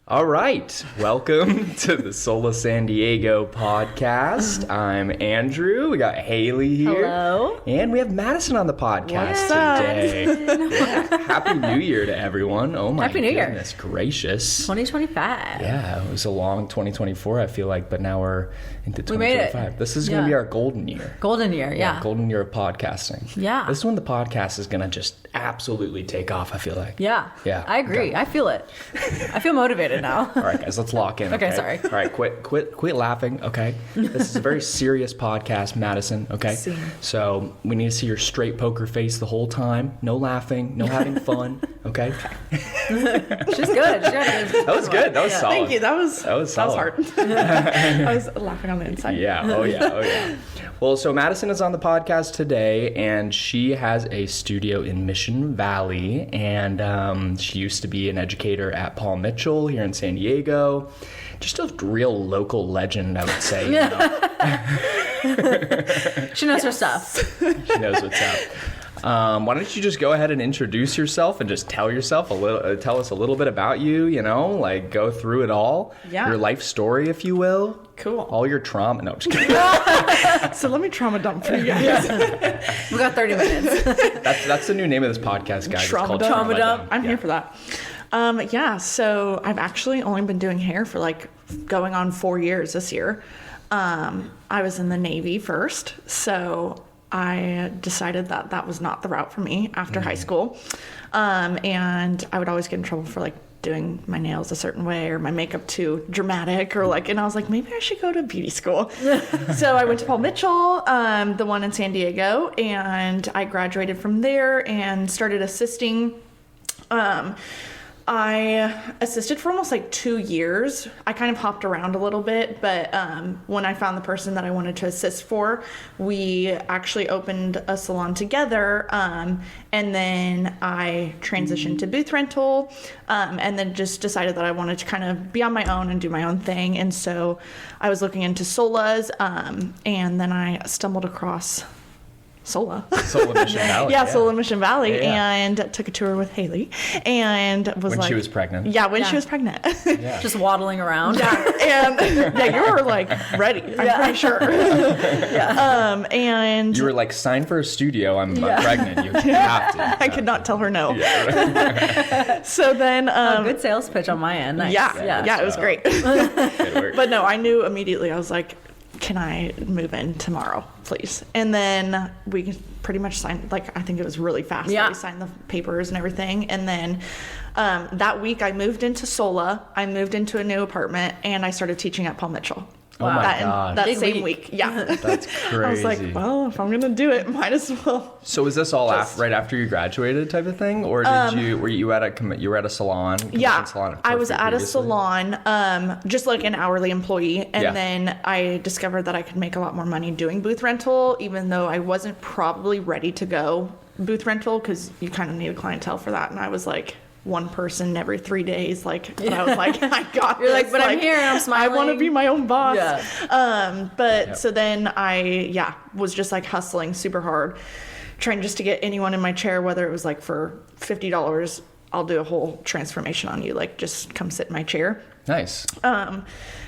All right, welcome to the Sola San Diego podcast. I'm Andrew. We got Haley here. Hello. And we have Madison on the podcast today. Yeah. Happy New Year to everyone. Oh my goodness gracious. 2025. Yeah, it was a long 2024, I feel like, but now we're into 2025. We made it. This is going to be our golden year. Golden year, yeah. Golden year of podcasting. Yeah. This is when the podcast is going to just absolutely take off, I feel like. Yeah. Yeah. I agree. Okay. I feel it. I feel motivated now. All right, guys, let's lock in. Okay, sorry. All right, quit laughing. Okay, this is a very serious podcast, Madison. Okay, so we need to see your straight poker face the whole time. No laughing, no having fun. Okay. She's good. That was good. That was solid. Thank you. That was solid. hard. I was laughing on the inside. Yeah. Oh yeah. Well, so Madison is on the podcast today, and she has a studio in Mission Valley, and she used to be an educator at Paul Mitchell here in San Diego. Just a real local legend, I would say. You know? She knows her stuff. She knows what's up. Why don't you just go ahead and introduce yourself and just tell us a little bit about you, you know, like go through it all. Yeah. Your life story, if you will. Cool. All your trauma. No, I'm just kidding. So let me trauma dump for you guys. We got 30 minutes. That's the new name of this podcast, guys. Trauma it's called dump. Trauma dump. I'm here for that. So I've actually only been doing hair for like going on 4 years this year. I was in the Navy first, so I decided that that was not the route for me after high school. And I would always get in trouble for like doing my nails a certain way or my makeup too dramatic or like, and I was like, maybe I should go to beauty school. So I went to Paul Mitchell, the one in San Diego, and I graduated from there and started assisting. I assisted for almost like 2 years. I kind of hopped around a little bit, but when I found the person that I wanted to assist for, we actually opened a salon together, and then I transitioned to booth rental, and then just decided that I wanted to kind of be on my own and do my own thing. And so I was looking into Solas, and then I stumbled across Sola Mission Valley. Sola Mission Valley, Yeah. and took a tour with Haley, and was When like, she was pregnant. Yeah, when she was pregnant. Yeah. Just waddling around. And you were like ready. I'm pretty sure. And You were like, sign for a studio. I'm pregnant. You have to. I could not tell her no. Yeah, right. So then, Good sales pitch on my end. Nice. yeah, it was great. Good work. But no, I knew immediately. I was like, can I move in tomorrow, please? And then we pretty much signed, like, I think it was really fast. Yeah. We signed the papers and everything. And then that week I moved into Sola. I moved into a new apartment, and I started teaching at Paul Mitchell. Oh my God. That Big same week. week. Yeah. That's crazy. I was like, well, if I'm going to do it, might as well. So was this all right after you graduated type of thing? Or were you at a salon? Yeah, Salon I was at previously? a salon, just like an hourly employee. And then I discovered that I could make a lot more money doing booth rental, even though I wasn't probably ready to go booth rental because you kind of need a clientele for that. And I was like, one person every 3 days, but I was like, I got You're this. like, but I'm here and I'm smiling. I want to be my own boss. Yeah. So then I was just like hustling super hard, trying just to get anyone in my chair, whether it was like for $50, I'll do a whole transformation on you, like just come sit in my chair. Nice. And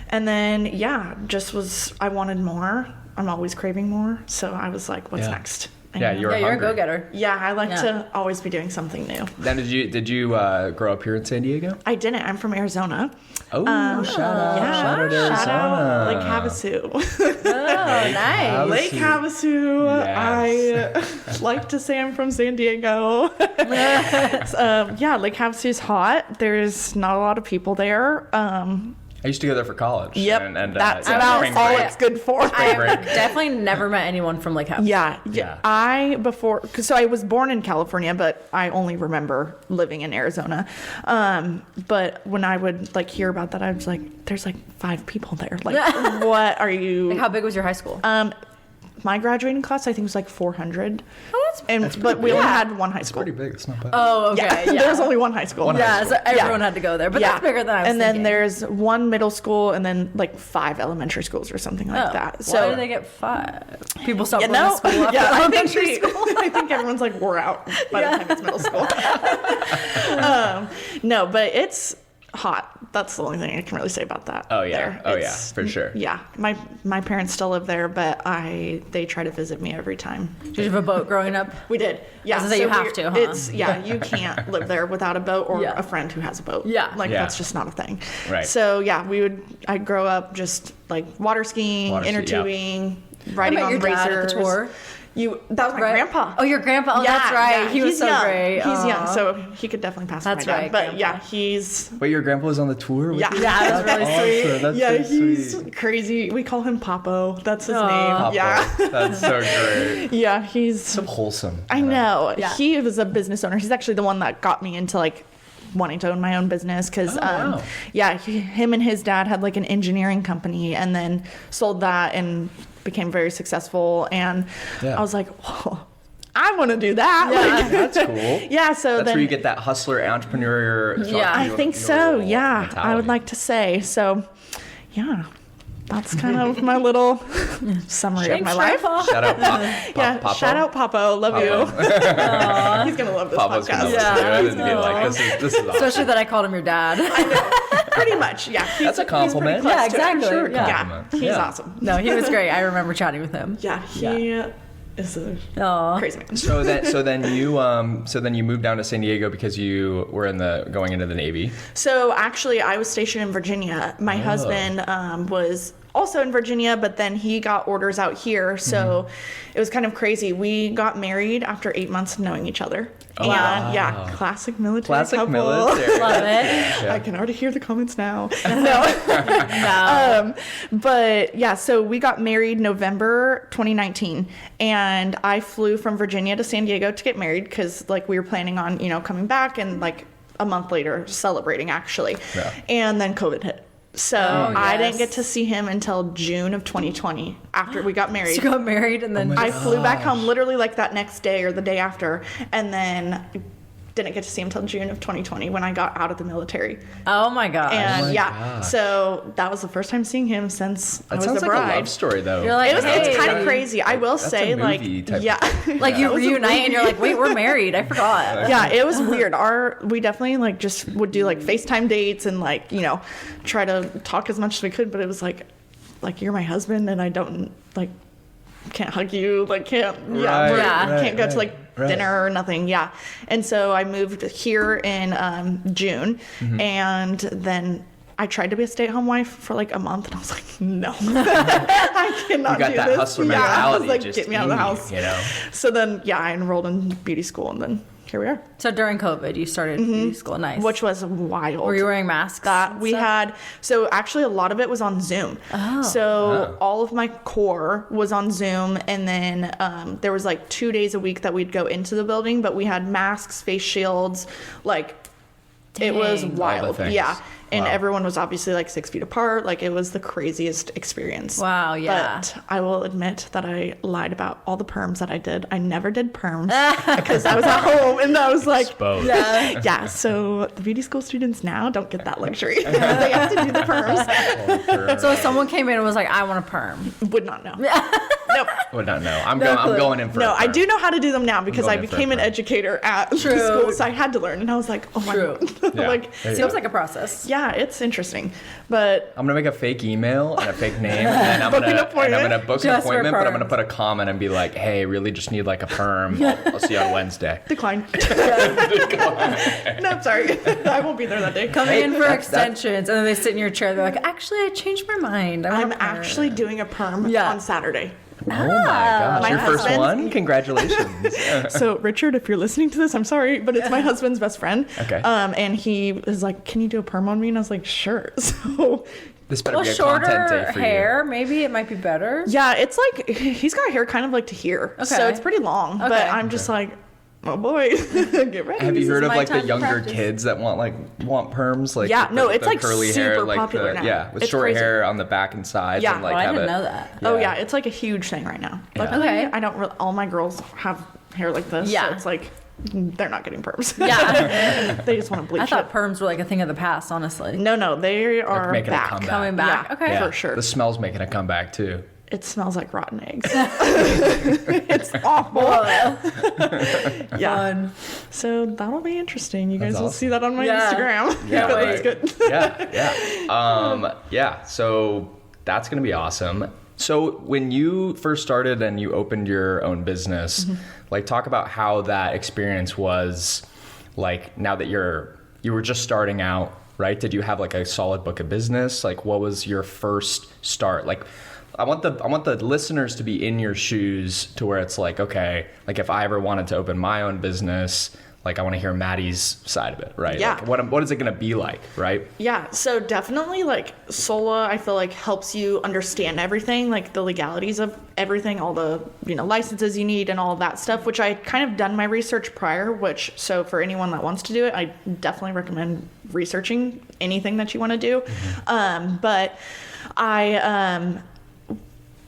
then I wanted more. I'm always craving more, so I was like, what's next? Yeah, you're a hungry. go-getter. Yeah, I like to always be doing something new. Then did you grow up here in San Diego? I didn't. I'm from Arizona. Oh, shout out. Yeah, Shout out Arizona. shout out Lake Havasu. Oh, nice. Lake Havasu. Yes. I like to say I'm from San Diego. Lake Havasu's hot. There's not a lot of people there. I used to go there for college. Yep, and that's yeah, about spring all break. it's good for. I've break. definitely never met anyone from Lake House. Yeah. Yeah. So I was born in California, but I only remember living in Arizona. But when I would like hear about that, I was like, there's like 5 people there. Like, what are you? Like, how big was your high school? My graduating class, I think, was like 400. Oh, but we only had one high school. Pretty big. It's not bad. Oh, okay. There was only one high school. So everyone had to go there, but that's bigger than I was And thinking. then there's one middle school, and then like 5 elementary schools or something like that. So why did they get 5? People stopped you going know, to school after I elementary school. I think everyone's like wore out by the time it's middle school. No, but it's hot. That's the only thing I can really say about that. Oh yeah. there. Oh yeah, It's- for sure. Yeah, my parents still live there, but they try to visit me every time. Did you have a boat growing up? We did. Yeah, I was gonna say you have we're- to, huh? It's you can't live there without a boat or Yeah. a friend who has a boat. Yeah. like Yeah. that's just not a thing. Right. So yeah, I'd grow up just like water skiing, Water inner ski, yeah. tubing, riding I met on your dad racers. at the tour. That was my Right? grandpa. Oh, your grandpa. Oh, that's right. Yeah, he was he's so young. great. He's Aw. young, so he could definitely pass That's my dad. right, But grandpa. yeah, he's Wait, your grandpa was on the tour with Yeah. you? Yeah, that's really sweet. Awesome. That's yeah, so he's sweet. crazy. We call him Papo. That's his Aw. name. Papa. Yeah, That's so great. yeah, he's. So wholesome. I know. Yeah. He was a business owner. He's actually the one that got me into like wanting to own my own business because, wow. him and his dad had like an engineering company and then sold that and became very successful. And Yeah. I was like, whoa, I want to do that. Yeah. Like, That's cool. yeah. So That's then where you get that hustler, entrepreneur. Yeah. I think so. Yeah, I would mentality. like to say so. Yeah, that's kind of my little summary of my life. Shout out, Yeah, Papa. shout out Papo. Love you. He's gonna love this Papa's gonna podcast. listen to Yeah. it and be like, this is awesome. Especially that I called him your dad. Pretty much. Yeah, That's a compliment. He's pretty Yeah, close to it. exactly. Sure, Yeah. Yeah, compliment. he's Yeah. awesome. No, he was great. I remember chatting with him. Yeah, he is a Oh, crazy man. So then you moved down to San Diego because you were going into the Navy. So actually, I was stationed in Virginia. My husband was also in Virginia, but then he got orders out here. So it was kind of crazy. We got married after 8 months of knowing each other. Oh, and wow. yeah, classic military Classic couple. military. love it. I can already hear the comments now. No. No. But yeah, so we got married November 2019, and I flew from Virginia to San Diego to get married because like we were planning on, coming back and like a month later celebrating actually. Yeah. And then COVID hit. So I didn't get to see him until June of 2020 after we got married. You got married and then I flew back home literally like that next day or the day after, and then didn't get to see him until June of 2020 when I got out of the military. oh my gosh. And my yeah, gosh. so that was the first time seeing him since I That was sounds a like bride. a love story, though. You're like, It was hey. it's kind of crazy. I will That's say a movie type yeah. like you It was a reunite and you're like, wait, we're married. I forgot. Yeah, it was weird. We definitely like just would do like FaceTime dates and like, try to talk as much as we could, but it was like you're my husband and I don't like can't hug you, like can't Right, can't go to like right. dinner or nothing. Yeah. And so I moved here in June Mm-hmm. and then I tried to be a stay-at-home wife for like a month and I was like, no, I cannot You got do that this. hustler Yeah, I mentality. was like, just get me out of the in house. you. So then, yeah, I enrolled in beauty school and then here we are. So during COVID, you started beauty school. Nice. Which was wild. Were you wearing masks? That and we stuff? had, so actually a lot of it was on Zoom. Oh. So all of my core was on Zoom, and then there was like 2 days a week that we'd go into the building, but we had masks, face shields, like it was Dang. All the wild. things. Yeah. And Wow. everyone was obviously like 6 feet apart. Like it was the craziest experience. Wow, yeah. But I will admit that I lied about all the perms that I did. I never did perms because I was at home and I was like, Exposed. yeah. So the beauty school students now don't get that luxury. They have to do the perms. So if someone came in and was like, I want a perm. Would not know. Nope. Would not know. I'm clue. going in for No, a I perm. do know how to do them now because I going in for a became an perm. educator at the True. school, so I had to learn. And I was like, oh my True. god, Yeah. like There you Seems go. like a process. yeah, it's interesting, but I'm gonna make a fake email and a fake name, and I'm Book an gonna appointment. book an Just for appointment, but I'm perms. gonna put a comment and be like, "Hey, really, just need like a perm. I'll see you on Wednesday." decline. No, sorry, I won't be there that day. Coming in for that's- extensions, and then they sit in your chair. They're like, actually, I changed my mind. I want I'm a perm." actually doing a perm Yeah. on Saturday. Oh my gosh, My your first husband's- one? Congratulations. So Richard, if you're listening to this, I'm sorry, but it's my husband's best friend. Okay. And he was like, "Can you do a perm on me?" And I was like, "Sure." So This better Well, be a content shorter day for hair, maybe it might be better. yeah, it's like he's got hair kind of like to here, so Okay. it's pretty long. But Okay. I'm just like, oh boy, get ready. you. Have you heard is of my like the time to younger practice. kids that want perms? Like Yeah, no, it's, the like, curly hair, super like popular now. yeah, with It's short crazy. hair on the back and sides. Yeah. and like Oh, I have didn't it- know that. Oh yeah, it's like a huge thing right now. Yeah. Luckily, Okay. I don't. All my girls have hair like this. Yeah. So it's like they're not getting perms. Yeah. They just want to bleach I thought it. perms were like a thing of the past, honestly. No, they are making a back. comeback. Coming back. Yeah. Okay. For sure. The smell's making a comeback too. it smells like rotten eggs. It's awful. Yeah. Fun. So that'll be interesting. You guys That's will awesome. see that on my Yeah. Instagram. Yeah, But right. that's good. Yeah. So that's going to be awesome. So when you first started and you opened your own business, like talk about how that experience was like now that you were just starting out, right? Did you have like a solid book of business? Like what was your first start? Like I want the listeners to be in your shoes to where it's like, okay, like if I ever wanted to open my own business, like I want to hear Maddie's side of it, right? Yeah. Like what is it going to be like, right? Yeah, so definitely like Sola, I feel like helps you understand everything, like the legalities of everything, all the, licenses you need and all of that stuff, which I kind of done my research prior, so for anyone that wants to do it, I definitely recommend researching anything that you want to do. But I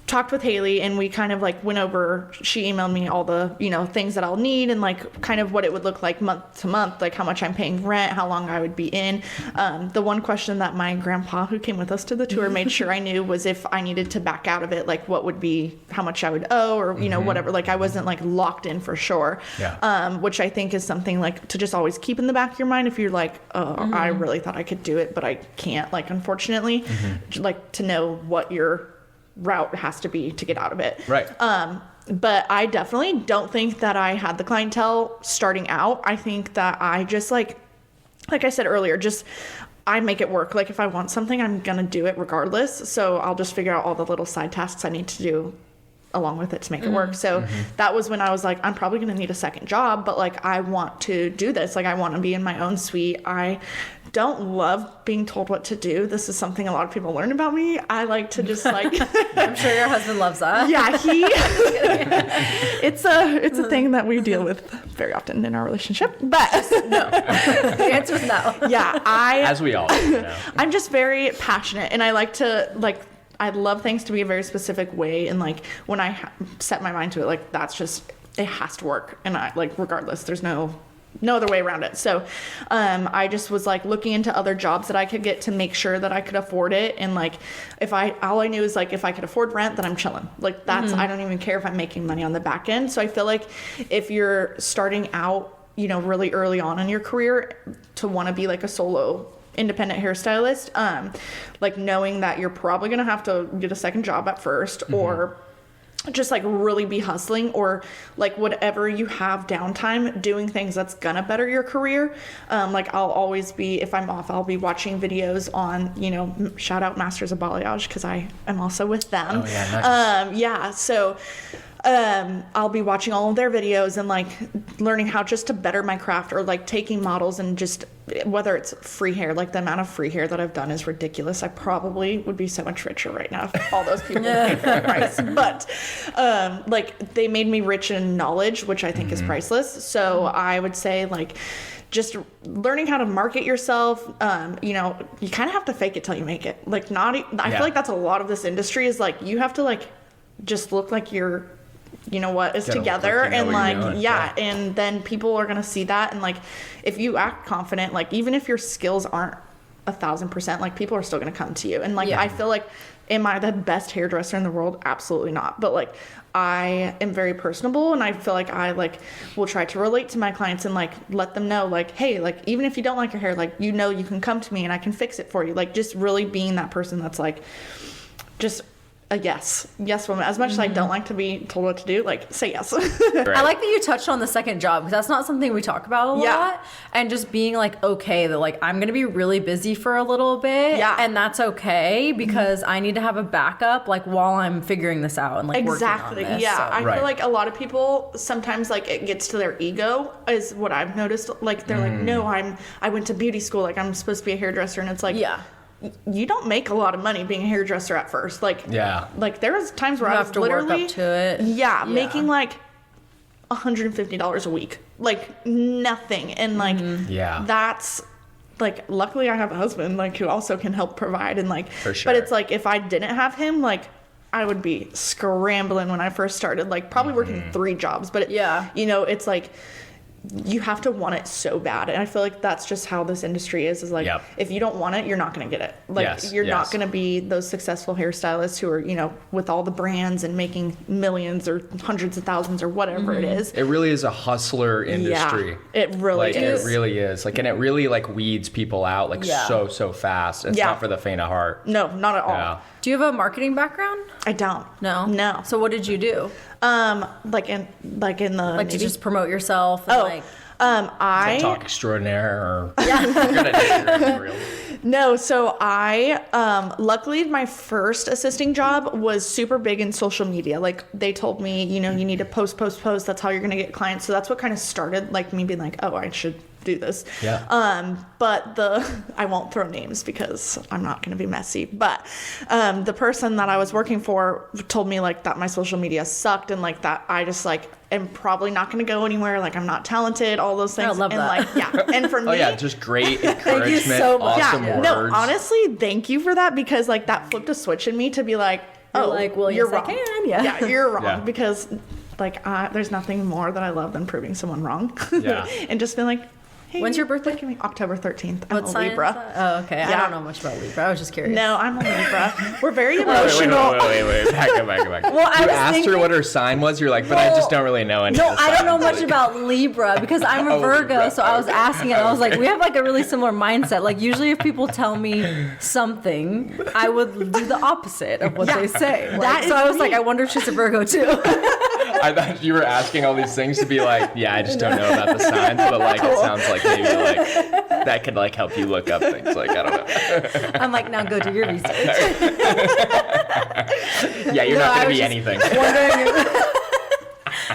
talked with Haley and we kind of like went over, she emailed me all the, things that I'll need and like kind of what it would look like month to month, like how much I'm paying rent, how long I would be in. The one question that my grandpa who came with us to the tour made sure I knew was if I needed to back out of it, like what would be, how much I would owe or, whatever. Like I wasn't like locked in for sure. Yeah. Which I think is something like to just always keep in the back of your mind if you're like, I really thought I could do it, but I can't, like, unfortunately, like to know what your route has to be to get out of it. Right. But I definitely don't think that I had the clientele starting out. I think that I just like I said earlier, I make it work. Like if I want something, I'm going to do it regardless. So I'll just figure out all the little side tasks I need to do along with it to make it work. So that was when I was like, I'm probably going to need a second job, but like, I want to do this. Like I want to be in my own suite. I don't love being told what to do. This is something a lot of people learn about me. I like to just like, I'm sure your husband loves that. yeah, it's a thing that we deal with very often in our relationship, but No. The answer is no. yeah, As we all do, I'm just very passionate and I like to I love things to be a very specific way. And like when I set my mind to it, like that's just, it has to work. And I like, regardless, there's no other way around it. So, I just was like looking into other jobs that I could get to make sure that I could afford it. And like, all I knew is like, if I could afford rent, then I'm chilling. Like that's, I don't even care if I'm making money on the back end. So I feel like if you're starting out, really early on in your career to want to be like a solo independent hairstylist, like knowing that you're probably going to have to get a second job at first or just like really be hustling or like whatever you have downtime doing things that's gonna better your career. Like I'll always be, if I'm off, I'll be watching videos on, shout out Masters of Balayage because I am also with them. Oh, yeah, nice. Yeah. So I'll be watching all of their videos and like learning how just to better my craft or like taking models and just whether it's free hair, like the amount of free hair that I've done is ridiculous. I probably would be so much richer right now if all those people paid full price. But like they made me rich in knowledge, which I think is priceless. So I would say like just learning how to market yourself, you kind of have to fake it till you make it. Like I feel like that's a lot of this industry is like you have to like just look like you're is together and like and then people are gonna see that and like if you act confident, like even if your skills aren't 1,000%, like people are still gonna come to you and like I feel like, am I the best hairdresser in the world? Absolutely not, but like I am very personable and I feel like I like will try to relate to my clients and like let them know like, hey, like even if you don't like your hair, like you can come to me and I can fix it for you. Like just really being that person that's like just a yes woman. As much as I don't like to be told what to do, like say yes. Right. I like that you touched on the second job because that's not something we talk about a lot. And just being like, okay, that like I'm going to be really busy for a little bit. Yeah. And that's okay because I need to have a backup like while I'm figuring this out and like working on this. Yeah. So. I feel like a lot of people sometimes like it gets to their ego is what I've noticed. Like they're like, no, I went to beauty school. Like I'm supposed to be a hairdresser. And it's like, you don't make a lot of money being a hairdresser at first. Like, like there was times where I was literally work up to it. Making like $150 a week, like nothing. And like, that's like, luckily I have a husband like who also can help provide and like, for sure. But it's like, if I didn't have him, like I would be scrambling when I first started, like probably working 3 jobs, but it's like, you have to want it so bad. And I feel like that's just how this industry is like, if you don't want it, you're not going to get it. Like, you're not going to be those successful hairstylists who are, you know, with all the brands and making millions or hundreds of thousands or whatever it is. It really is a hustler industry. Yeah, it really is. It really is. Like, and it really like weeds people out like so fast. It's not for the faint of heart. No, not at all. Yeah. Do you have a marketing background? I don't. No. So what did you do? Like in the Navy? To just promote yourself. And I talk extraordinaire or good at real. No, so I luckily my first assisting job was super big in social media. Like they told me, you know, you need to post. That's how you're gonna get clients. So that's what kind of started like me being like, oh, I should do this. Yeah. But I won't throw names because I'm not going to be messy. But the person that I was working for told me like that my social media sucked and like that I just like am probably not going to go anywhere. Like I'm not talented, all those things. I love that. Like, and for me, just great encouragement. Thank you so much. Awesome words. No, honestly, thank you for that because like that flipped a switch in me to be like, you're wrong. Yeah, you're wrong because like there's nothing more that I love than proving someone wrong. Yeah. And just being like, hey, when's your birthday? October 13th. I'm What a sign Libra. is that? Oh, okay. Yeah. I don't know much about Libra. I was just curious. No, I'm a Libra. We're very emotional. Wait. Back up. Well, you asked her what her sign was. You're like, but I just don't really know any. No, I don't know much about Libra because I'm a Virgo. Libra. So I was asking it. I was like, we have like a really similar mindset. Like usually if people tell me something, I would do the opposite of what they say. So I was like, I wonder if she's a Virgo too. I thought you were asking all these things to be like, yeah, I just don't know about the signs, but like it sounds like maybe like that could like help you look up things. Like I don't know. I'm like, now go do your research. Yeah, you're not gonna be anything. I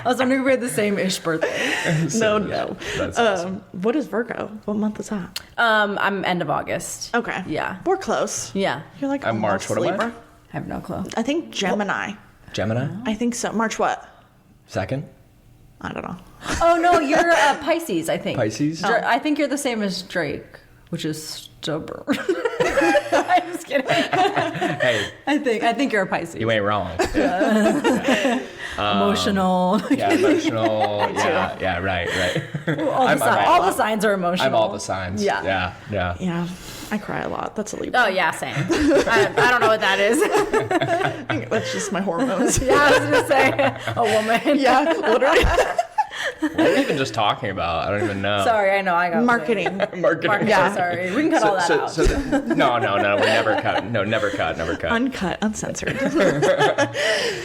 was wondering if we had the same-ish birthday. No. That's awesome. What is Virgo? What month is that? I'm end of August. Okay. Yeah. We're close. Yeah. You're like I'm March. What am I? I have no clue. I think Gemini. Gemini? I think so. March what? 2nd? I don't know. Oh, no, you're Pisces, I think. Pisces? I think you're the same as Drake, which is stubborn. I'm just kidding. Hey. I think you're a Pisces. You ain't wrong. Emotional. Yeah, emotional. Yeah, right. All the signs are emotional. I'm all the signs. Yeah. Yeah. I cry a lot. That's a Libra. Oh, yeah, same. I don't know what that is. I think that's just my hormones. Yeah, I was going to say a woman. Yeah, literally. What are we even just talking about? I don't even know. Sorry, I know. I got Marketing. Marketing. Yeah, sorry. We can cut all that out. No, we never cut. No, never cut. Uncut, uncensored.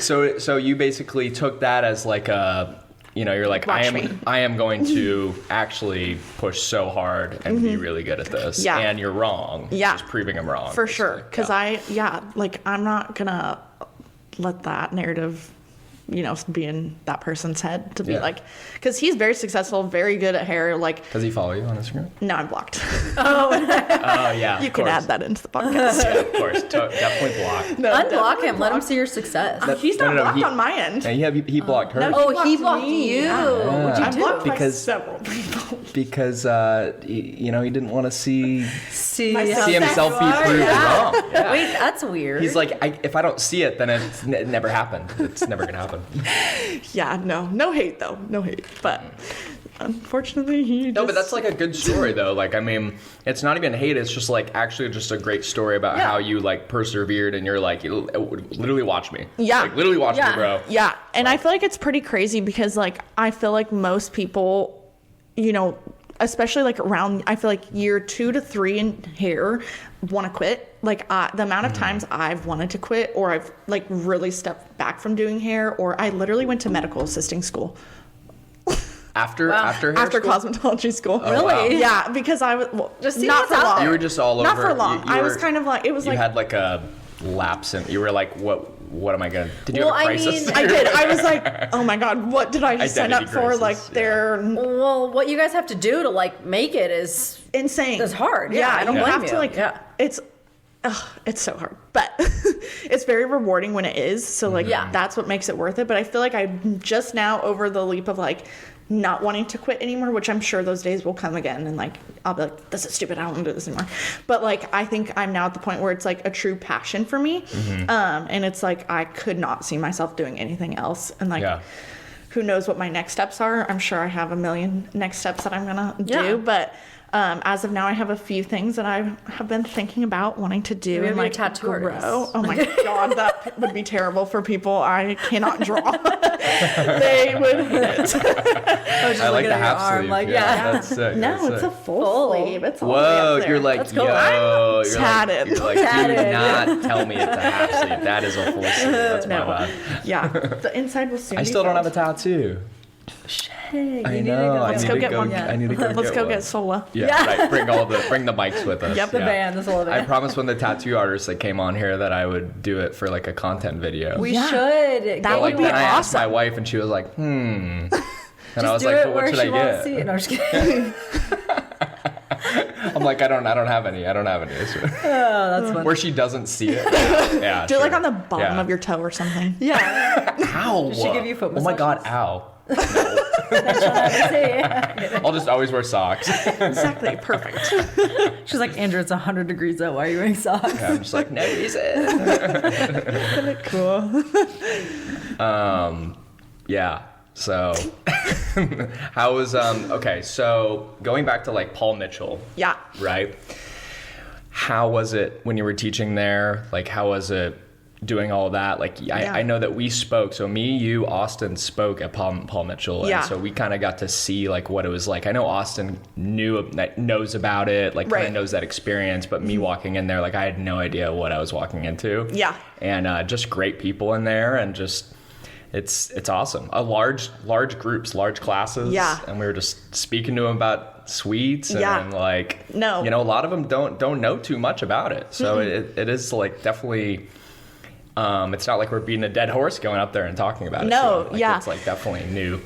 So you basically took that as like a, you know, you're like, I am going to actually push so hard and be really good at this. Yeah. And you're wrong. Yeah. Just proving I'm wrong. For sure. Because I'm not going to let that narrative, you know, be in that person's head to be like, because he's very successful, very good at hair. Like, does he follow you on Instagram? No, I'm blocked. Oh yeah, you can add that into the podcast. Yeah, of course, definitely block. No, unblock him. Let him see your success. He's not blocked on my end. Yeah, he blocked her. He blocked you. Yeah. What'd you I'm do? blocked by several people. Because you know, he didn't want to see himself be proven wrong. Yeah. Wait, that's weird. He's like, if I don't see it, then it never happened. It's never gonna happen. Yeah, no hate though, no hate. But unfortunately, but that's like a good story though. Like, I mean, it's not even hate. It's just like actually just a great story about how you like persevered and you're like, literally watch me. Yeah, like, literally watch me, bro. Yeah, and I feel like it's pretty crazy because like I feel like most people, you know, especially like around, I feel like year 2 to 3 in hair want to quit. Like the amount of times I've wanted to quit or I've like really stepped back from doing hair, or I literally went to medical assisting school. After cosmetology school. Really? Wow. Yeah, because I was just not for long. You were just all over. Not for long. I was kind of like you had like a lapse and you were like, what am I gonna? Did you have a crisis? I did. I was like, oh my god, what did I just sign up for? Crisis, like Well, what you guys have to do to like make it is insane. It's hard. Yeah, I don't blame have you. to like. It's so hard, but it's very rewarding when it is. So like, that's what makes it worth it. But I feel like I'm just now over the leap of like not wanting to quit anymore, which I'm sure those days will come again. And like, I'll be like, this is stupid. I don't want to do this anymore. But like, I think I'm now at the point where it's like a true passion for me. And it's like, I could not see myself doing anything else. And like, who knows what my next steps are. I'm sure I have a million next steps that I'm gonna do, but as of now, I have a few things that I have been thinking about wanting to do and like tattoo grow. artist. Oh my god, that would be terrible for people. I cannot draw. They would hate it. I like the half sleeve. Like, That's sick. No, it's a full sleeve. It's all the way Whoa, up there. you're like, That's cool. yo, you're tatted. Like, you're like, do not tell me it's a half sleeve. That is a full sleeve. That's my bad. Yeah, the inside will soon. I still don't have a tattoo. I know. Let's go get one. I need to go. Let's go get Sola. Yeah, right. Bring the mics with us. Yep, the band, the Sola band. I promised when the tattoo artist that came on here that I would do it for like a content video. We should. That would be then I asked awesome. my wife, and she was like, And I was do like, it but what where should she I won't get? see it. No, I'm just kidding. I'm like, I don't have any. Oh, that's fun. Where she doesn't see it. Yeah. Do it like on the bottom of your toe or something. Yeah. Ow. Does she give you foot Oh my god, massages? ow. Yeah. I'll just always wear socks. Exactly. Perfect. She's like, Andrew, it's 100 degrees out. Why are you wearing socks? Yeah, I'm just like, no reason. Cool. Yeah. So, how was okay? So going back to like Paul Mitchell, Yeah. right? How was it when you were teaching there? Like, how was it doing all of that? Like, I know that we spoke. So me, you, Austin spoke at Paul Mitchell, Yeah. and so we kind of got to see like what it was like. I know Austin knows about it, like kind of knows that experience. But me walking in there, like I had no idea what I was walking into. Yeah. And just great people in there, and just. It's awesome. Large groups, large classes. Yeah. And we were just speaking to them about sweets and like, a lot of them don't know too much about it. So it is like definitely, it's not like we're beating a dead horse going up there and talking about it. No, It's like definitely new.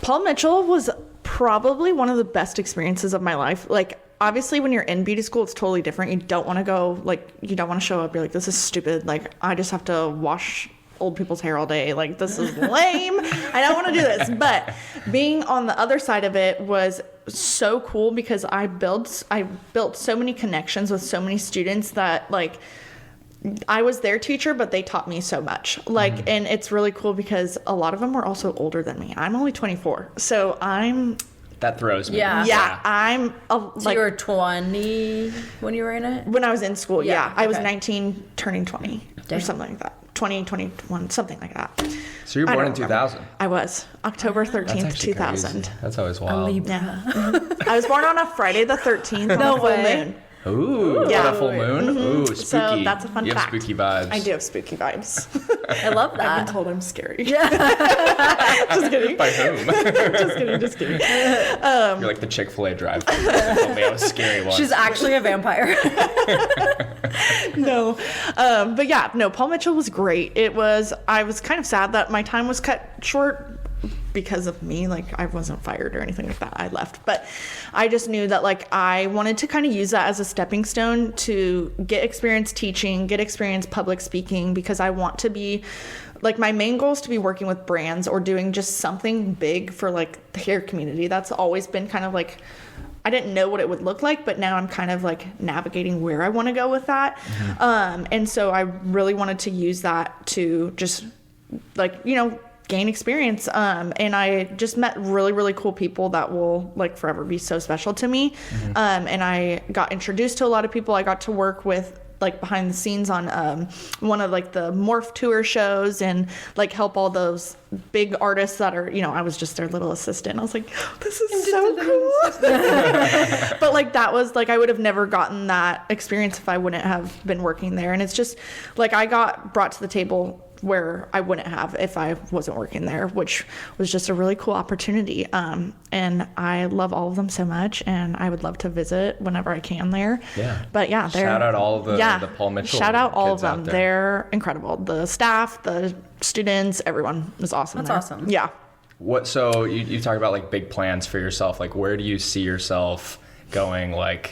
Paul Mitchell was probably one of the best experiences of my life. Like, obviously when you're in beauty school, it's totally different. You don't want to go, like, you don't want to show up. You're like, this is stupid. Like, I just have to wash old people's hair all day. Like, this is lame. I don't want to do this. But being on the other side of it was so cool because I built so many connections with so many students that, like, I was their teacher, but they taught me so much. Like, and it's really cool because a lot of them were also older than me. I'm only 24. So That throws me. Yeah. I'm So you were 20 when you were in it? when I was in school. Yeah. I was okay. 19 turning 20 Dang. or something like that. 20, 21, something like that. So you were born in 2000. I was. October 13th, 2000. Crazy. That's always wild. Yeah. I was born on a Friday the 13th on No a full way. moon. Ooh, Yeah. on a full moon? Ooh, spooky. So that's a fun you fact. have spooky vibes. I do have spooky vibes. I love I've that. been told I'm scary. Just kidding. By whom? Just kidding. You're like the Chick-fil-A drive-thru. I was scary once. She's actually a vampire. No. But yeah, no, Paul Mitchell was great. I was kind of sad that my time was cut short because of me. Like, I wasn't fired or anything like that. I left. But I just knew that, like, I wanted to kind of use that as a stepping stone to get experience teaching, get experience public speaking, because I want to be, like, my main goal is to be working with brands or doing just something big for, like, the hair community. That's always been kind of like, I didn't know what it would look like, but now I'm kind of like navigating where I want to go with that. And so I really wanted to use that to just, like, gain experience. And I just met really, really cool people that will, like, forever be so special to me. And I got introduced to a lot of people. I got to work with, like, behind the scenes on one of, like, the Morph Tour shows and, like, help all those big artists that are, I was just their little assistant. I was like, this is so cool. But, like, that was, like, I would have never gotten that experience if I wouldn't have been working there. And it's just, like, I got brought to the table where I wouldn't have if I wasn't working there, which was just a really cool opportunity. And I love all of them so much, and I would love to visit whenever I can there. Yeah. But yeah, shout out all of the Paul Mitchell. Shout out all of kids out them. there. They're incredible. The staff, the students, everyone was awesome. That's there. awesome. Yeah. So you talk about, like, big plans for yourself. Like, where do you see yourself going, like,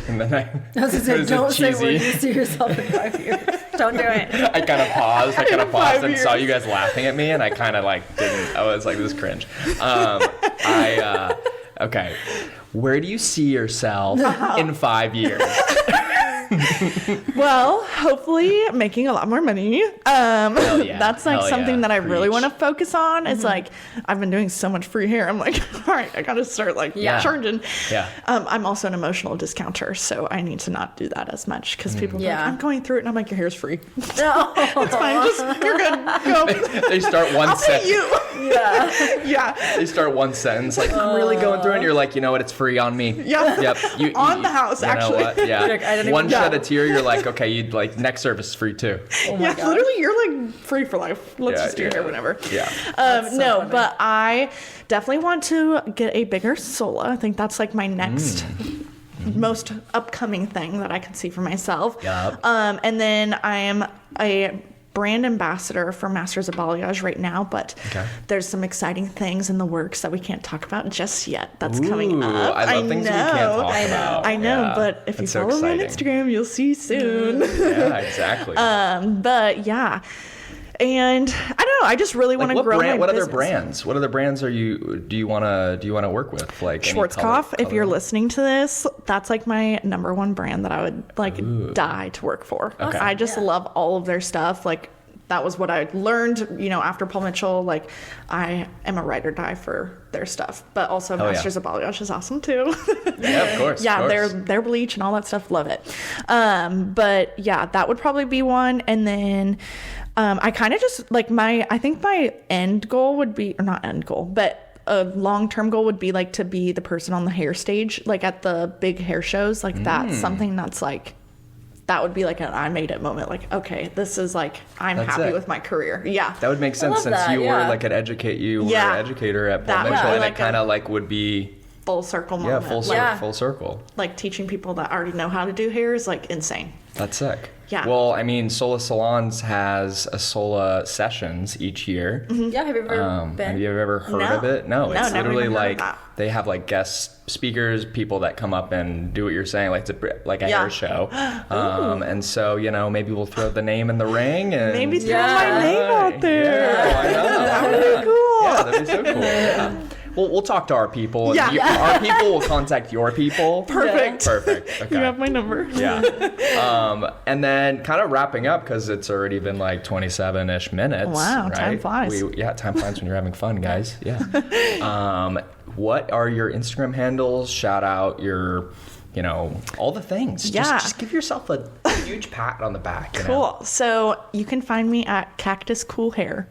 in the night? I was going to say, don't say where you see yourself in 5 years. Don't do it. I kind of paused. And 5 saw you guys laughing at me, and I kind of, like, didn't. I was like, this is cringe. Okay. Where do you see yourself in 5 years? Well, hopefully making a lot more money. That's like something that I really want to focus on. It's like, I've been doing so much free hair. I'm like, all right, I got to start like charging. Yeah. I'm also an emotional discounter, so I need to not do that as much because people are like, I'm going through it, and I'm like, your hair's free. No. It's fine. Just, you're good. Go. They start one sentence. You. Yeah. They start one sentence like, I'm really going through, and you're like, you know what? It's free on me. Yeah. Yep. On the house, actually. Know what? Yeah. Like, I didn't one even shed of tear, you're like, okay, you'd like next service is free too. Oh my gosh. Literally, you're like free for life. Let's just do your hair whenever. Yeah. So No, funny. but I definitely want to get a bigger Sola. I think that's like my next most upcoming thing that I can see for myself. Yep. And then I am a brand ambassador for Masters of Balayage right now, but there's some exciting things in the works that we can't talk about just yet. That's coming up. I love things we can't talk about. I know, Yeah. but if you That's so follow me on exciting. Instagram, you'll see soon. Yeah, exactly. But yeah. And I don't know. I just really want to grow my What business. other brands? What other brands do you want to work with? Like any Schwarzkopf, if color you're line? listening to this, that's like my number one brand that I would like die to work for. Okay. I just love all of their stuff. Like that was what I learned, after Paul Mitchell. Like I am a ride or die for their stuff, but also Masters of Balayage is awesome too. Yeah, of course. Yeah, of course. their bleach and all that stuff, love it. But yeah, that would probably be one. And then I kind of just like I think my end goal would be, or not end goal, but a long-term goal would be like to be the person on the hair stage, like at the big hair shows. Like that's something that's like, that would be like an I made it moment. Like, okay, this is like, I'm happy with my career. Yeah. That would make sense since you were like an educator at Paul Mitchell, and it kind of like would be full circle moment. Yeah, full circle. Like teaching people that already know how to do hair is like insane. That's sick. Yeah. Well, I mean, Sola Salons has a Sola Sessions each year. Yeah, have you ever been? Have you ever heard of it? No, it's never literally even heard of like that. they have like guest speakers, people that come up and do what you're saying, like it's like a hair show. And so maybe we'll throw the name in the ring and Maybe throw my name out there. Yeah, I know. That would be cool. Yeah, that'd be so cool. Yeah. We'll talk to our people. Yeah. Our people will contact your people. Perfect. Perfect. Okay. You have my number. Yeah. And then kind of wrapping up because it's already been like 27-ish minutes. Wow, right? time flies. Time flies when you're having fun, guys. Yeah. What are your Instagram handles? Shout out your, all the things. Just give yourself a huge pat on the back. Cool. So you can find me at CactusCoolHair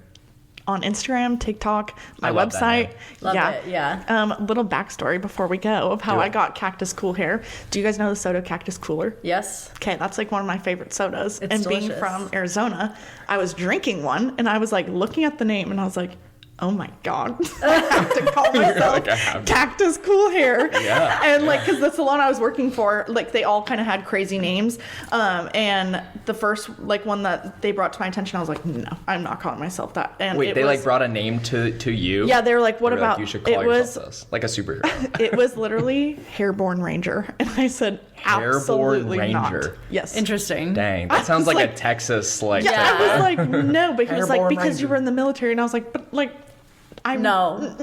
on Instagram, TikTok, my website. Love it, yeah. Little backstory before we go of how I got Cactus Cool Hair. Do you guys know the soda Cactus Cooler? Yes. Okay, that's like one of my favorite sodas. It's and delicious. being from Arizona, I was drinking one and I was like looking at the name and I was like, oh my God, I have to call myself Cactus Cool Hair. Yeah. And like, because the salon I was working for, like they all kind of had crazy names. And the first like one that they brought to my attention, I was like, no, I'm not calling myself that. And wait, they like brought a name to you? Yeah, they were like, what They were about, like, you should call yourself this. Like a superhero. it was literally Hairborn Ranger. And I said, absolutely Ranger. not. Yes. Interesting. Dang, that sounds like a Texas like. Yeah, I was like, no, but he was like, Hairborn because Ranger. you were in the military. And I was like, but like, I'm No.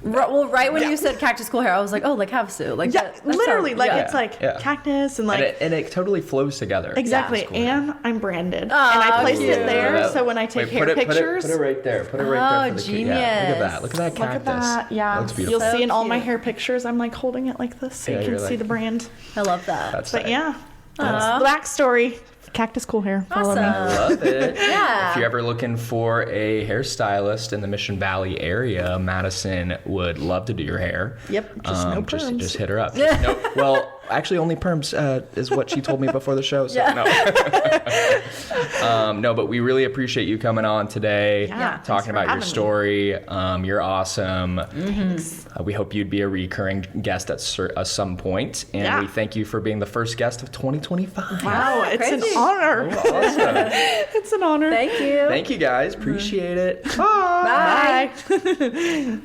Well, right when you said Cactus Cool Hair, I was like, oh, like Havasu. Like, Yeah, literally, like it's like Yeah. cactus and like and it totally flows together. exactly. That's cool. And I'm branded, and I placed cute. it there. So when I take hair pictures, Put it right there. Put it right there. Oh, For the kid. Yeah, look at that. genius. Look at that look cactus. at that. Yeah, That looks beautiful. you'll So see in all my cute. hair pictures. I'm like holding it like this, so Yeah, you can you're see like- the brand. I love that. That's But tight. yeah, that's backstory. Cactus Cool Hair. Follow me. Love it. Yeah. If you're ever looking for a hairstylist in the Mission Valley area, Madison would love to do your hair. Yep, just no perms. Just hit her up. Well, actually, only perms is what she told me before the show. So no, but we really appreciate you coming on today, Yeah, thanks talking for about your having me. story. You're awesome. We hope you'd be a recurring guest at some point, and Yeah. we thank you for being the first guest of 2025. Wow, it's an crazy. honor. Awesome. It's an honor. Thank you. Thank you guys. Appreciate it. Bye. Bye.